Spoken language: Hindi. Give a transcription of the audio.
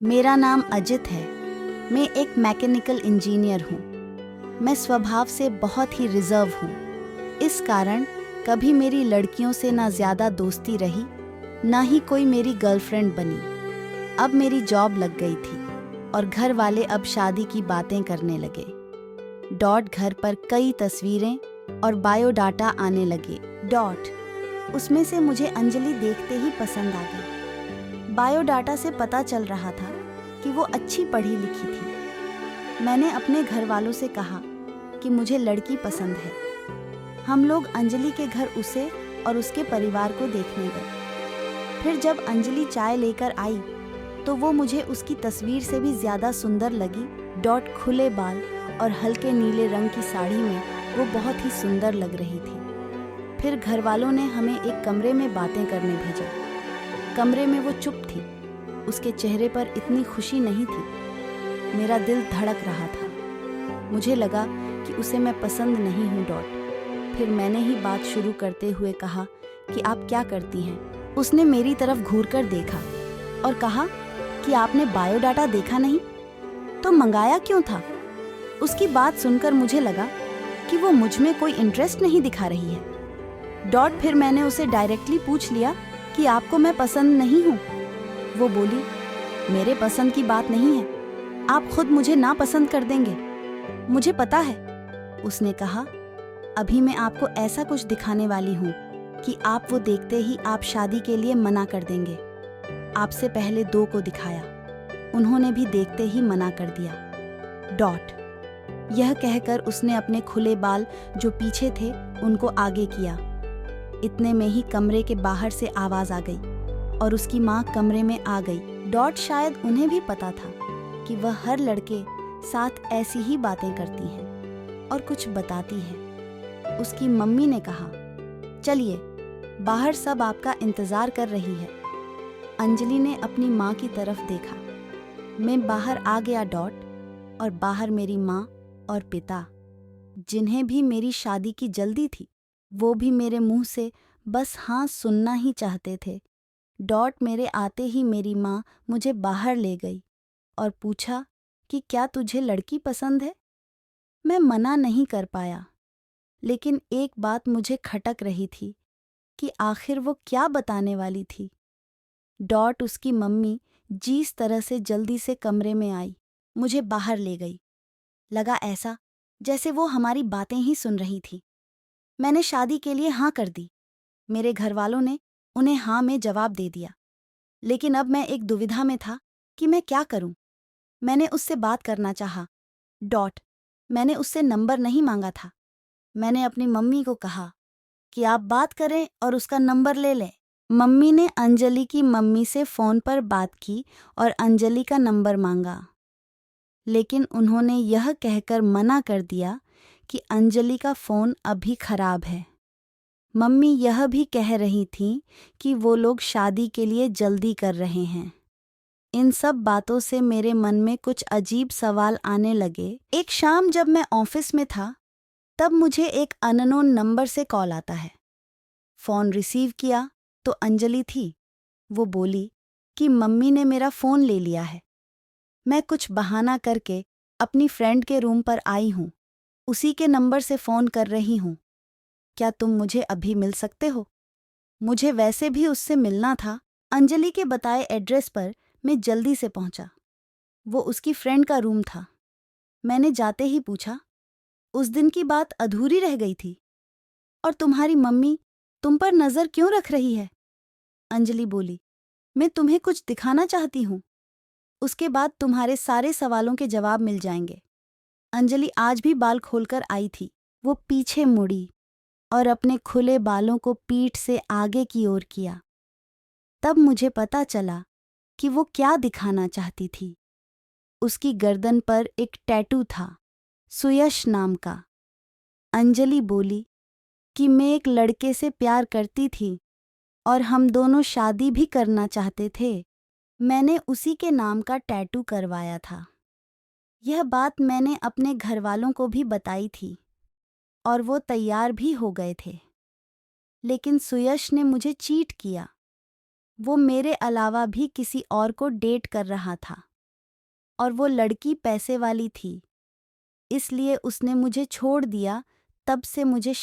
मेरा नाम अजित है। मैं एक मैकेनिकल इंजीनियर हूँ। मैं स्वभाव से बहुत ही रिजर्व हूँ। इस कारण कभी मेरी लड़कियों से ना ज़्यादा दोस्ती रही, ना ही कोई मेरी गर्लफ्रेंड बनी। अब मेरी जॉब लग गई थी और घर वाले अब शादी की बातें करने लगे। घर पर कई तस्वीरें और बायोडाटा आने लगे। उसमें से मुझे अंजलि देखते ही पसंद आ गई। बायोडाटा से पता चल रहा था कि वो अच्छी पढ़ी लिखी थी। मैंने अपने घर वालों से कहा कि मुझे लड़की पसंद है। हम लोग अंजलि के घर उसे और उसके परिवार को देखने गए। फिर जब अंजलि चाय लेकर आई तो वो मुझे उसकी तस्वीर से भी ज़्यादा सुंदर लगी। खुले बाल और हल्के नीले रंग की साड़ी में वो बहुत ही सुंदर लग रही थी। फिर घर वालों ने हमें एक कमरे में बातें करने भेजा। कमरे में वो चुप थी। उसके चेहरे पर इतनी खुशी नहीं थी। मेरा दिल धड़क रहा था। मुझे लगा कि उसे मैं पसंद नहीं हूँ। फिर मैंने ही बात शुरू करते हुए कहा कि आप क्या करती हैं। उसने मेरी तरफ घूरकर देखा और कहा कि आपने बायोडाटा देखा नहीं तो मंगाया क्यों था। उसकी बात सुनकर मुझे लगा कि वो मुझ में कोई इंटरेस्ट नहीं दिखा रही है। फिर मैंने उसे डायरेक्टली पूछ लिया कि आपको मैं पसंद नहीं हूँ। वो बोली, मेरे पसंद की बात नहीं है, आप खुद मुझे ना पसंद कर देंगे, मुझे पता है। उसने कहा, अभी मैं आपको ऐसा कुछ दिखाने वाली हूँ कि आप वो देखते ही आप शादी के लिए मना कर देंगे। आपसे पहले 2 को दिखाया, उन्होंने भी देखते ही मना कर दिया। यह कहकर उसने अपने खुले बाल जो पीछे थे उनको आगे किया। इतने में ही कमरे के बाहर से आवाज आ गई और उसकी माँ कमरे में आ गई। शायद उन्हें भी पता था कि वह हर लड़के साथ ऐसी ही बातें करती हैं और कुछ बताती है। उसकी मम्मी ने कहा, चलिए बाहर सब आपका इंतजार कर रही है। अंजलि ने अपनी माँ की तरफ देखा। मैं बाहर आ गया। और बाहर मेरी माँ और पिता, जिन्हें भी मेरी शादी की जल्दी थी, वो भी मेरे मुंह से बस हाँ सुनना ही चाहते थे। मेरे आते ही मेरी माँ मुझे बाहर ले गई और पूछा कि क्या तुझे लड़की पसंद है। मैं मना नहीं कर पाया, लेकिन एक बात मुझे खटक रही थी कि आखिर वो क्या बताने वाली थी। उसकी मम्मी जिस तरह से जल्दी से कमरे में आई, मुझे बाहर ले गई। लगा ऐसा जैसे वो हमारी बातें ही सुन रही थी। मैंने शादी के लिए हाँ कर दी। मेरे घर वालों ने उन्हें हाँ में जवाब दे दिया, लेकिन अब मैं एक दुविधा में था कि मैं क्या करूं। मैंने उससे बात करना चाहा। मैंने उससे नंबर नहीं मांगा था। मैंने अपनी मम्मी को कहा कि आप बात करें और उसका नंबर ले लें। मम्मी ने अंजलि की मम्मी से फ़ोन पर बात की और अंजलि का नंबर मांगा, लेकिन उन्होंने यह कहकर मना कर दिया कि अंजलि का फ़ोन अभी खराब है। मम्मी यह भी कह रही थीं कि वो लोग शादी के लिए जल्दी कर रहे हैं। इन सब बातों से मेरे मन में कुछ अजीब सवाल आने लगे। एक शाम जब मैं ऑफिस में था, तब मुझे एक अननोन नंबर से कॉल आता है। फ़ोन रिसीव किया तो अंजलि थी। वो बोली कि मम्मी ने मेरा फ़ोन ले लिया है। मैं कुछ बहाना करके अपनी फ्रेंड के रूम पर आई हूँ। उसी के नंबर से फ़ोन कर रही हूँ। क्या तुम मुझे अभी मिल सकते हो? मुझे वैसे भी उससे मिलना था। अंजलि के बताए एड्रेस पर मैं जल्दी से पहुंचा। वो उसकी फ्रेंड का रूम था। मैंने जाते ही पूछा, उस दिन की बात अधूरी रह गई थी और तुम्हारी मम्मी तुम पर नज़र क्यों रख रही है? अंजलि बोली, मैं तुम्हें कुछ दिखाना चाहती हूँ। उसके बाद तुम्हारे सारे सवालों के जवाब मिल जाएंगे। अंजलि आज भी बाल खोलकर आई थी। वो पीछे मुड़ी और अपने खुले बालों को पीठ से आगे की ओर किया। तब मुझे पता चला कि वो क्या दिखाना चाहती थी। उसकी गर्दन पर एक टैटू था, सुयश नाम का। अंजलि बोली कि मैं एक लड़के से प्यार करती थी और हम दोनों शादी भी करना चाहते थे। मैंने उसी के नाम का टैटू करवाया था। यह बात मैंने अपने घर वालों को भी बताई थी और वो तैयार भी हो गए थे। लेकिन सुयश ने मुझे चीट किया। वो मेरे अलावा भी किसी और को डेट कर रहा था। और वो लड़की पैसे वाली थी, इसलिए उसने मुझे छोड़ दिया। तब से मुझे